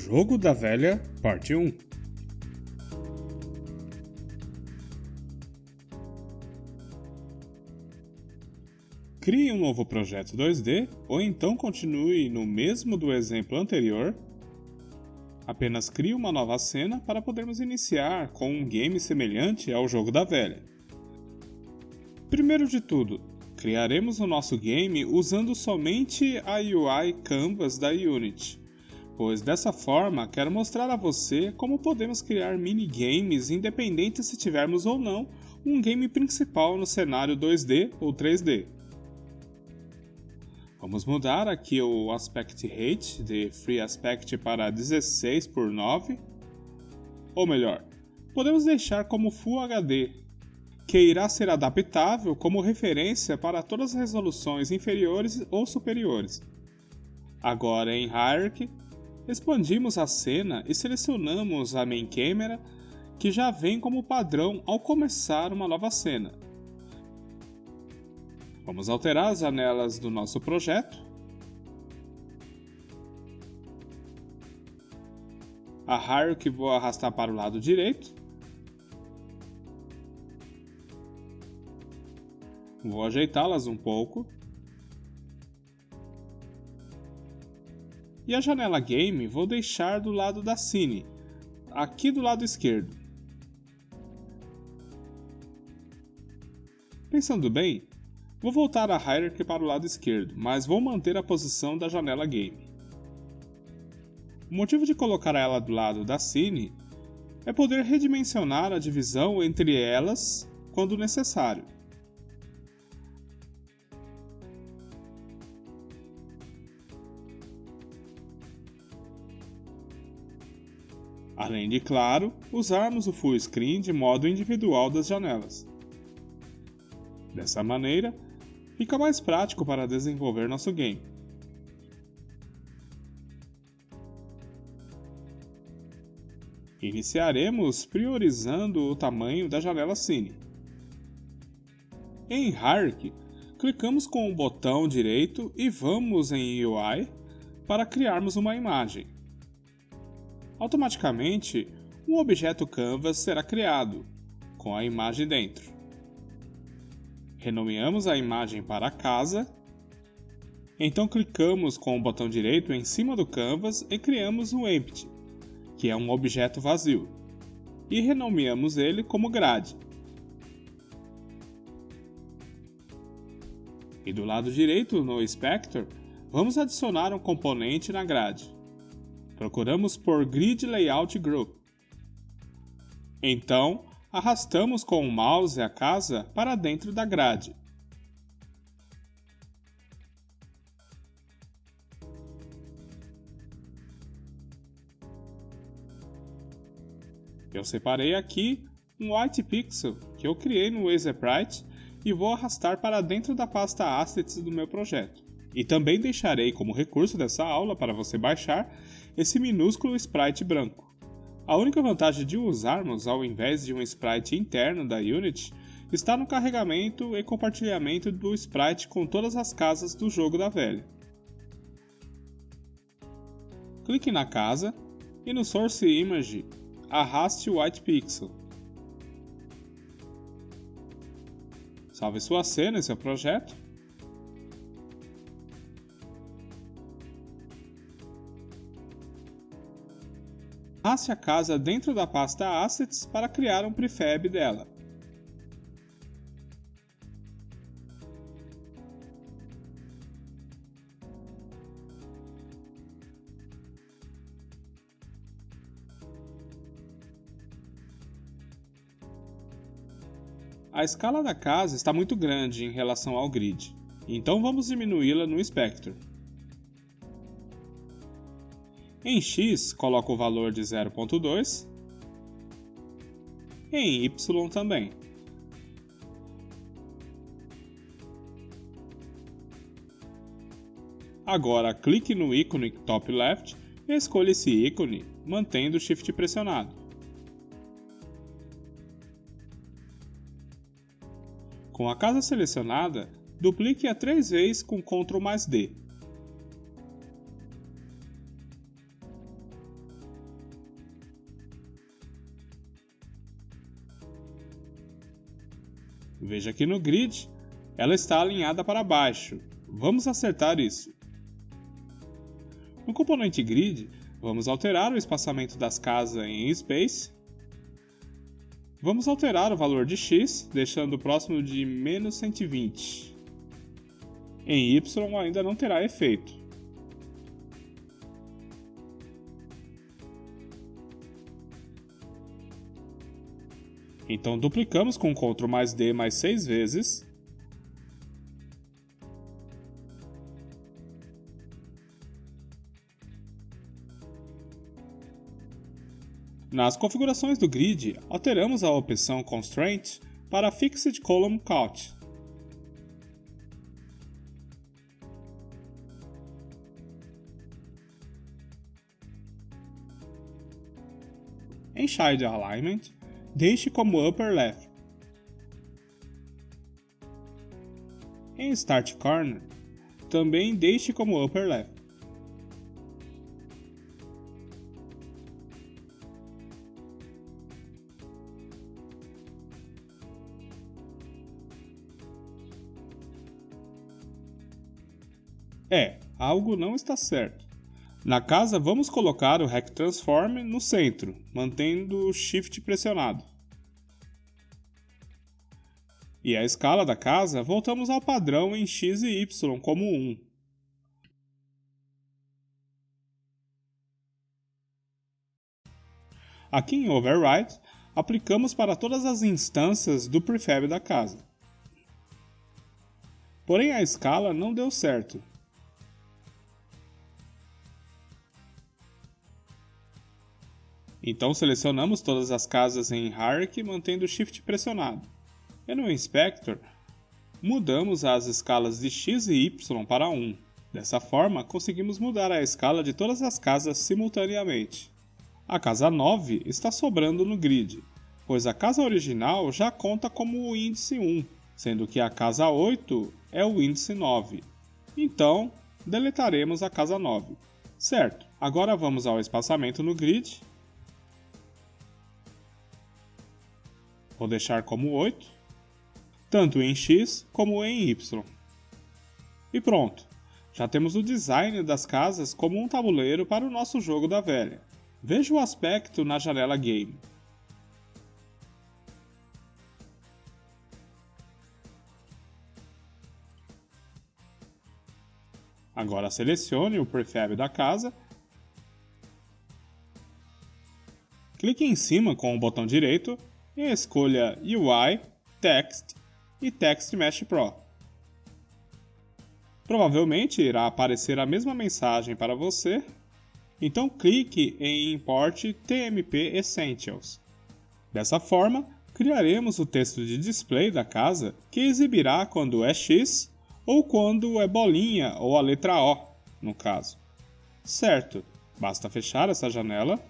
Jogo da Velha, parte 1. Crie um novo projeto 2D ou então continue no mesmo do exemplo anterior. Apenas crie uma nova cena para podermos iniciar com um game semelhante ao Jogo da Velha. Primeiro de tudo, criaremos o nosso game usando somente a UI Canvas da Unity, pois dessa forma quero mostrar a você como podemos criar minigames independente se tivermos ou não um game principal no cenário 2D ou 3D. Vamos mudar aqui o Aspect Rate de Free Aspect para 16:9, ou melhor, podemos deixar como Full HD, que irá ser adaptável como referência para todas as resoluções inferiores ou superiores. Agora em Hierarchy, expandimos a cena e selecionamos a Main Camera, que já vem como padrão ao começar uma nova cena. Vamos alterar as janelas do nosso projeto. A Hierarchy vou arrastar para o lado direito. Vou ajeitá-las um pouco. E a janela Game vou deixar do lado da Cine, aqui do lado esquerdo. Pensando bem, vou voltar a Hierarchy para o lado esquerdo, mas vou manter a posição da janela Game. O motivo de colocar ela do lado da Cine é poder redimensionar a divisão entre elas quando necessário. Além de, claro, usarmos o Full Screen de modo individual das janelas. Dessa maneira, fica mais prático para desenvolver nosso game. Iniciaremos priorizando o tamanho da janela Cine. Em Hierarchy, clicamos com o botão direito e vamos em UI para criarmos uma imagem. Automaticamente, um objeto Canvas será criado, com a imagem dentro. Renomeamos a imagem para casa, então clicamos com o botão direito em cima do Canvas e criamos um Empty, que é um objeto vazio, e renomeamos ele como Grade. E do lado direito, no Inspector, vamos adicionar um componente na grade. Procuramos por Grid Layout Group. Então, arrastamos com o mouse a casa para dentro da grade. Eu separei aqui um White Pixel que eu criei no Sprite e vou arrastar para dentro da pasta Assets do meu projeto. E também deixarei como recurso dessa aula para você baixar esse minúsculo sprite branco. A única vantagem de usarmos ao invés de um sprite interno da Unity está no carregamento e compartilhamento do sprite com todas as casas do Jogo da Velha. Clique na casa e no Source Image arraste o White Pixel. Salve sua cena e seu projeto. Arraste a casa dentro da pasta Assets para criar um prefab dela. A escala da casa está muito grande em relação ao grid, então vamos diminuí-la no Inspector. Em X, coloco o valor de 0.2. Em Y também. Agora clique no ícone top left e escolha esse ícone, mantendo o Shift pressionado. Com a casa selecionada, duplique-a 3 vezes com Ctrl+D. Veja que no grid, ela está alinhada para baixo. Vamos acertar isso. No componente grid, vamos alterar o espaçamento das casas em space. Vamos alterar o valor de x, deixando próximo de menos 120. Em y ainda não terá efeito. Então duplicamos com Ctrl mais D mais 6 vezes. Nas configurações do grid, alteramos a opção Constraint para Fixed Column Count. Em Child Alignment, deixe como Upper Left. Em Start Corner, também deixe como Upper Left. Algo não está certo. Na casa, vamos colocar o Rect Transform no centro, mantendo o Shift pressionado. E a escala da casa, voltamos ao padrão em X e Y como 1. Aqui em Override, aplicamos para todas as instâncias do prefab da casa. Porém, a escala não deu certo. Então selecionamos todas as casas em Hierarchy mantendo o Shift pressionado. E no Inspector, mudamos as escalas de X e Y para 1. Dessa forma, conseguimos mudar a escala de todas as casas simultaneamente. A casa 9 está sobrando no grid, pois a casa original já conta como o índice 1, sendo que a casa 8 é o índice 9. Então, deletaremos a casa 9. Certo, agora vamos ao espaçamento no grid. Vou deixar como 8, tanto em X como em Y. E pronto, já temos o design das casas como um tabuleiro para o nosso jogo da velha. Veja o aspecto na janela Game. Agora selecione o prefab da casa. Clique em cima com o botão direito e escolha UI, Text e Text Mesh Pro. Provavelmente irá aparecer a mesma mensagem para você, então clique em Import TMP Essentials. Dessa forma, criaremos o texto de display da casa que exibirá quando é X ou quando é bolinha ou a letra O, no caso. Certo, basta fechar essa janela.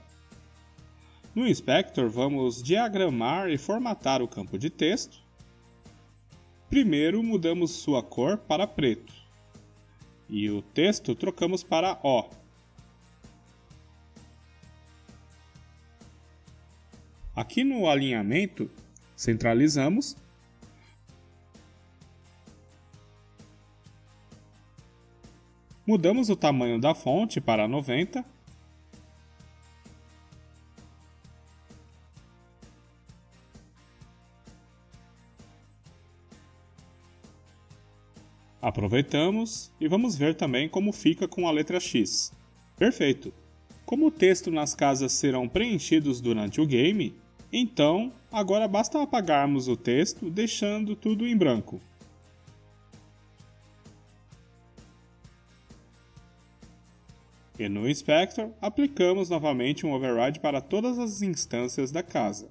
No Inspector, vamos diagramar e formatar o campo de texto. Primeiro, mudamos sua cor para preto. E o texto trocamos para O. Aqui no alinhamento, centralizamos. Mudamos o tamanho da fonte para 90. Aproveitamos e vamos ver também como fica com a letra X. Perfeito! Como o texto nas casas serão preenchidos durante o game, então agora basta apagarmos o texto deixando tudo em branco. E no Inspector, aplicamos novamente um override para todas as instâncias da casa.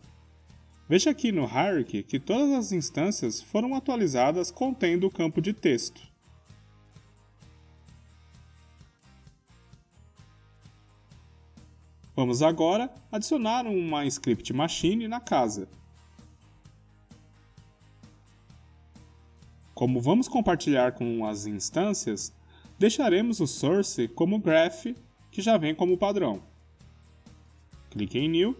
Veja aqui no Hierarchy que todas as instâncias foram atualizadas contendo o campo de texto. Vamos agora adicionar uma Script Machine na casa. Como vamos compartilhar com as instâncias, deixaremos o Source como Graph, que já vem como padrão. Clique em New.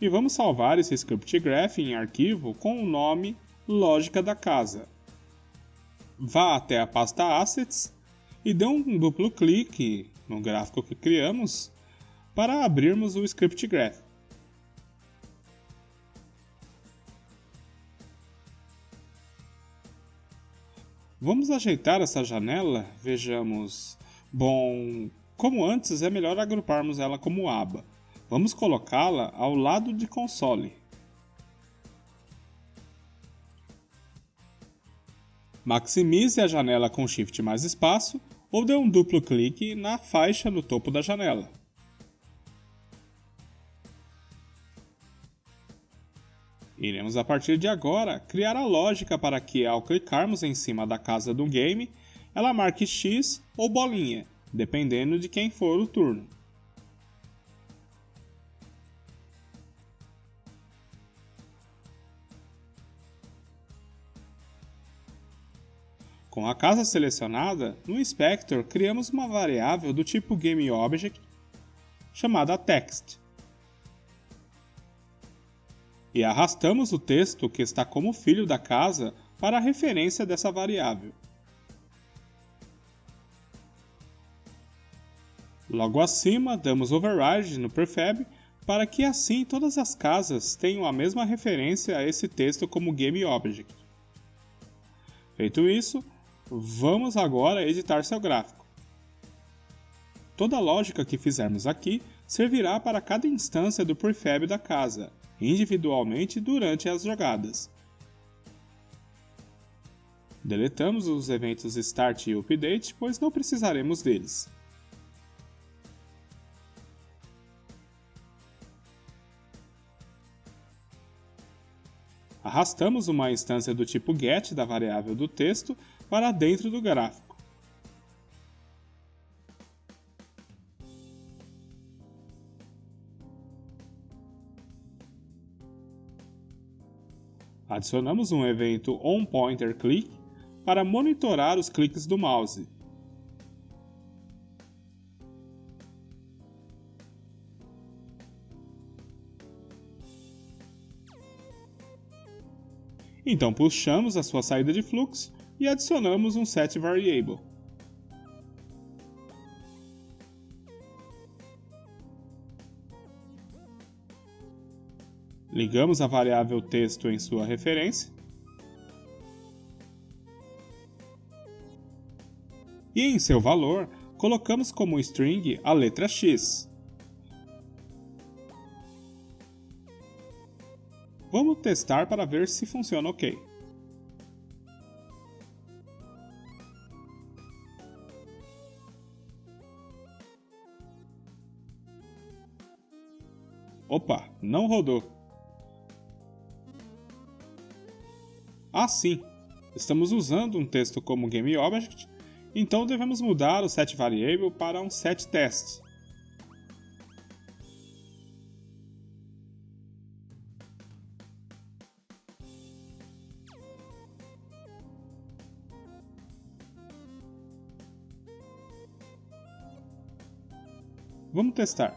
E vamos salvar esse script graph em arquivo com o nome lógica da casa. Vá até a pasta Assets e dê um duplo clique no gráfico que criamos para abrirmos o script graph. Vamos ajeitar essa janela, vejamos. Bom, como antes, é melhor agruparmos ela como aba. Vamos colocá-la ao lado de console. Maximize a janela com Shift mais espaço ou dê um duplo clique na faixa no topo da janela. Iremos a partir de agora criar a lógica para que, ao clicarmos em cima da casa do game, ela marque X ou bolinha, dependendo de quem for o turno. Com a casa selecionada, no Inspector criamos uma variável do tipo GameObject chamada Text. E arrastamos o texto que está como filho da casa para a referência dessa variável. Logo acima, damos override no prefab para que assim todas as casas tenham a mesma referência a esse texto como GameObject. Feito isso, vamos agora editar seu gráfico. Toda a lógica que fizermos aqui servirá para cada instância do prefab da casa, individualmente durante as jogadas. Deletamos os eventos Start e Update, pois não precisaremos deles. Arrastamos uma instância do tipo Get da variável do texto para dentro do gráfico. Adicionamos um evento OnPointerClick para monitorar os cliques do mouse. Então puxamos a sua saída de fluxo e adicionamos um setVariable. Ligamos a variável texto em sua referência e em seu valor colocamos como string a letra X. Vamos testar para ver se funciona ok. Opa, não rodou. Ah, sim! Estamos usando um texto como GameObject, então devemos mudar o setVariable para um setTest. Vamos testar.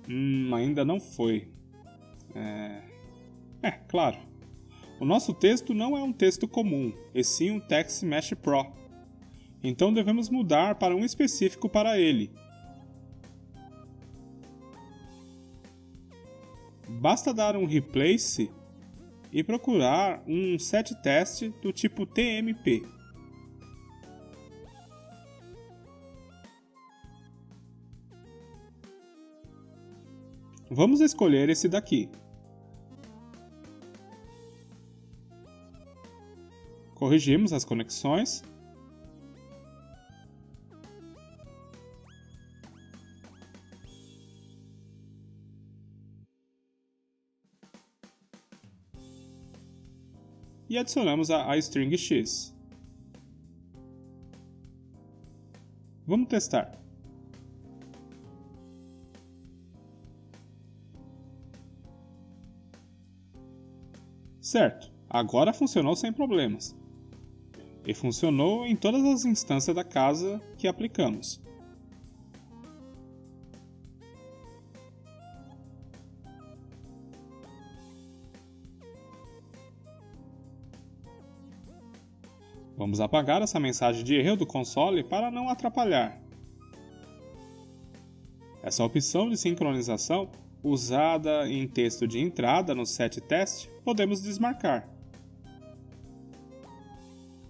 Ainda não foi. Claro. O nosso texto não é um texto comum, e sim um Text Mesh Pro. Então devemos mudar para um específico para ele. Basta dar um replace e procurar um setTest do tipo TMP. Vamos escolher esse daqui. Corrigimos as conexões. E adicionamos a string X. Vamos testar. Certo, agora funcionou sem problemas. E funcionou em todas as instâncias da casa que aplicamos. Vamos apagar essa mensagem de erro do console para não atrapalhar. Essa opção de sincronização, usada em texto de entrada no set test, podemos desmarcar.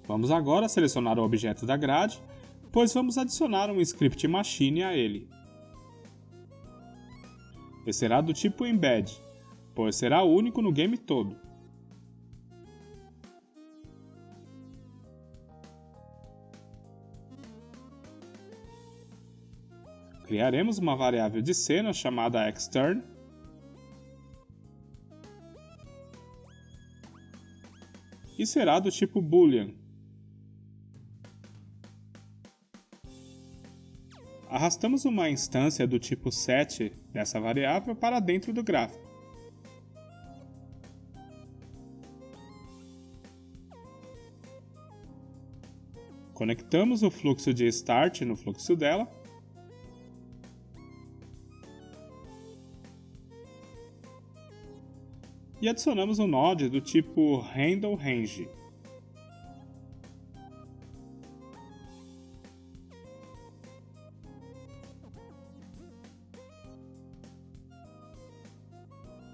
Vamos agora selecionar o objeto da grade, pois vamos adicionar um script machine a ele. Ele será do tipo embed, pois será único no game todo. Criaremos uma variável de cena chamada extern e será do tipo boolean. Arrastamos uma instância do tipo set dessa variável para dentro do gráfico. Conectamos o fluxo de start no fluxo dela e adicionamos um node do tipo handleRange.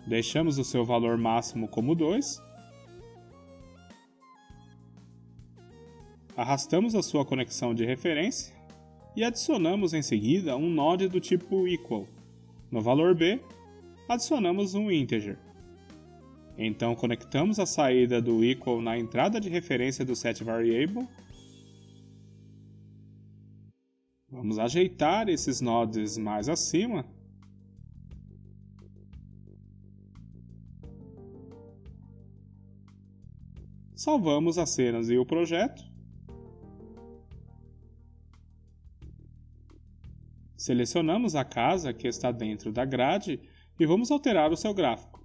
Deixamos o seu valor máximo como 2. Arrastamos a sua conexão de referência e adicionamos em seguida um node do tipo equal. No valor b, adicionamos um integer. Então conectamos a saída do equal na entrada de referência do setVariable. Vamos ajeitar esses nodes mais acima. Salvamos as cenas e o projeto. Selecionamos a casa que está dentro da grade e vamos alterar o seu gráfico.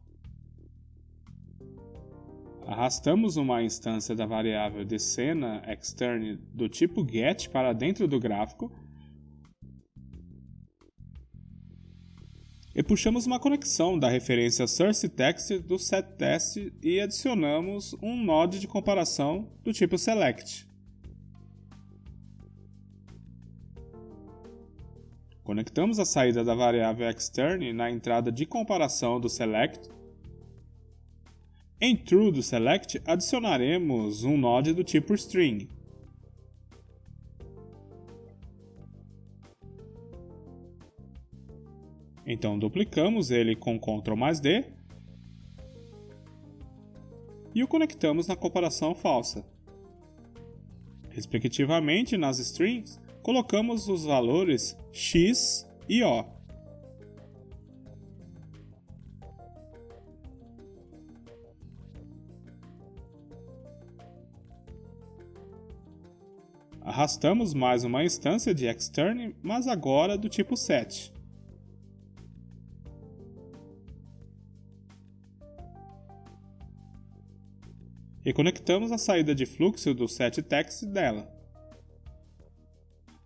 Arrastamos uma instância da variável de cena extern do tipo get para dentro do gráfico e puxamos uma conexão da referência sourceText do setTest e adicionamos um node de comparação do tipo select. Conectamos a saída da variável extern na entrada de comparação do select. Em true do select, adicionaremos um node do tipo string. Então duplicamos ele com Ctrl+D e o conectamos na comparação falsa. Respectivamente, nas strings, colocamos os valores x e o. Arrastamos mais uma instância de extern, mas agora do tipo set. E conectamos a saída de fluxo do setText dela.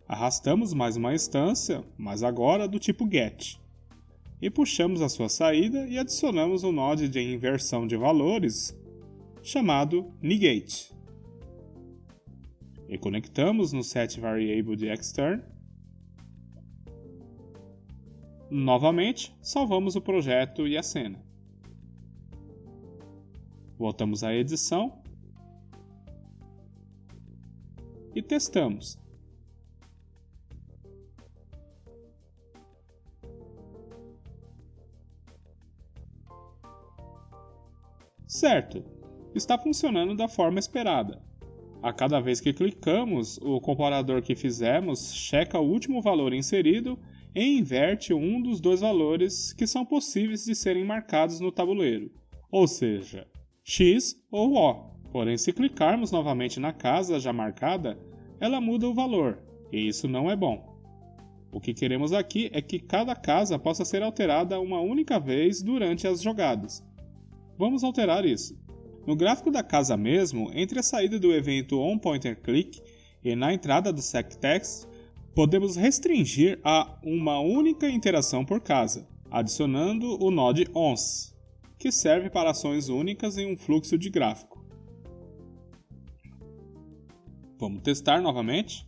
Arrastamos mais uma instância, mas agora do tipo get. E puxamos a sua saída e adicionamos um node de inversão de valores chamado negate. E conectamos no setVariable de extern. Novamente, salvamos o projeto e a cena. Voltamos à edição e testamos. Certo, está funcionando da forma esperada. A cada vez que clicamos, o comparador que fizemos checa o último valor inserido e inverte um dos dois valores que são possíveis de serem marcados no tabuleiro, ou seja, x ou o. Porém, se clicarmos novamente na casa já marcada, ela muda o valor, e isso não é bom. O que queremos aqui é que cada casa possa ser alterada uma única vez durante as jogadas. Vamos alterar isso. No gráfico da casa mesmo, entre a saída do evento onPointerClick e na entrada do setText, podemos restringir a uma única interação por casa, adicionando o node once, que serve para ações únicas em um fluxo de gráfico. Vamos testar novamente?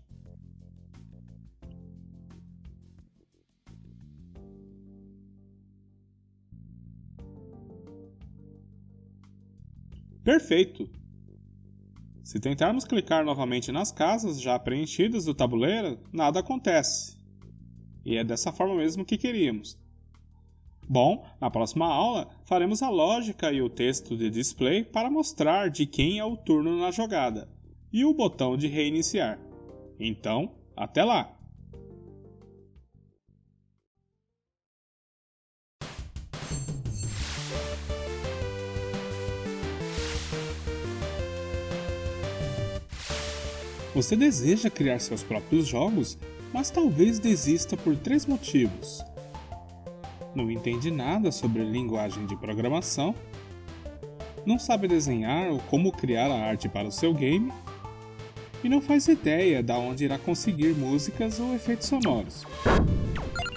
Perfeito! Se tentarmos clicar novamente nas casas já preenchidas do tabuleiro, nada acontece. E é dessa forma mesmo que queríamos. Bom, na próxima aula faremos a lógica e o texto de display para mostrar de quem é o turno na jogada e o botão de reiniciar. Então, até lá! Você deseja criar seus próprios jogos, mas talvez desista por 3 motivos. Não entende nada sobre linguagem de programação, não sabe desenhar ou como criar a arte para o seu game, e não faz ideia de onde irá conseguir músicas ou efeitos sonoros.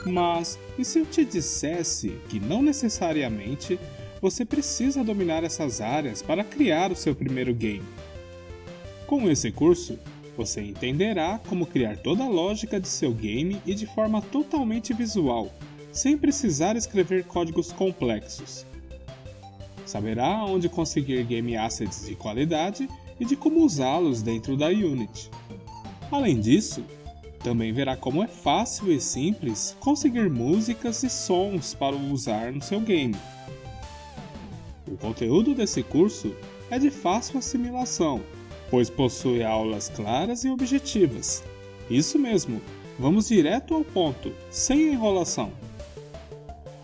Mas, e se eu te dissesse que não necessariamente você precisa dominar essas áreas para criar o seu primeiro game? Com esse curso, você entenderá como criar toda a lógica de seu game e de forma totalmente visual, sem precisar escrever códigos complexos. Saberá onde conseguir game assets de qualidade e de como usá-los dentro da Unity. Além disso, também verá como é fácil e simples conseguir músicas e sons para usar no seu game. O conteúdo desse curso é de fácil assimilação, pois possui aulas claras e objetivas. Isso mesmo, vamos direto ao ponto, sem enrolação.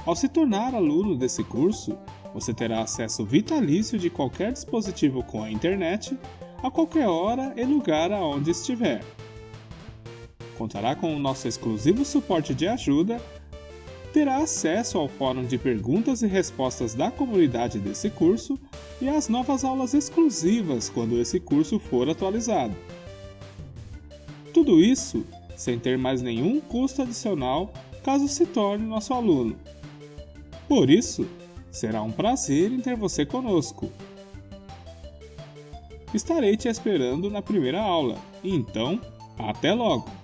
Ao se tornar aluno desse curso, você terá acesso vitalício de qualquer dispositivo com a internet, a qualquer hora e lugar aonde estiver. Contará com o nosso exclusivo suporte de ajuda, terá acesso ao fórum de perguntas e respostas da comunidade desse curso e às novas aulas exclusivas quando esse curso for atualizado. Tudo isso sem ter mais nenhum custo adicional caso se torne nosso aluno. Por isso, será um prazer em ter você conosco. Estarei te esperando na primeira aula, então, até logo!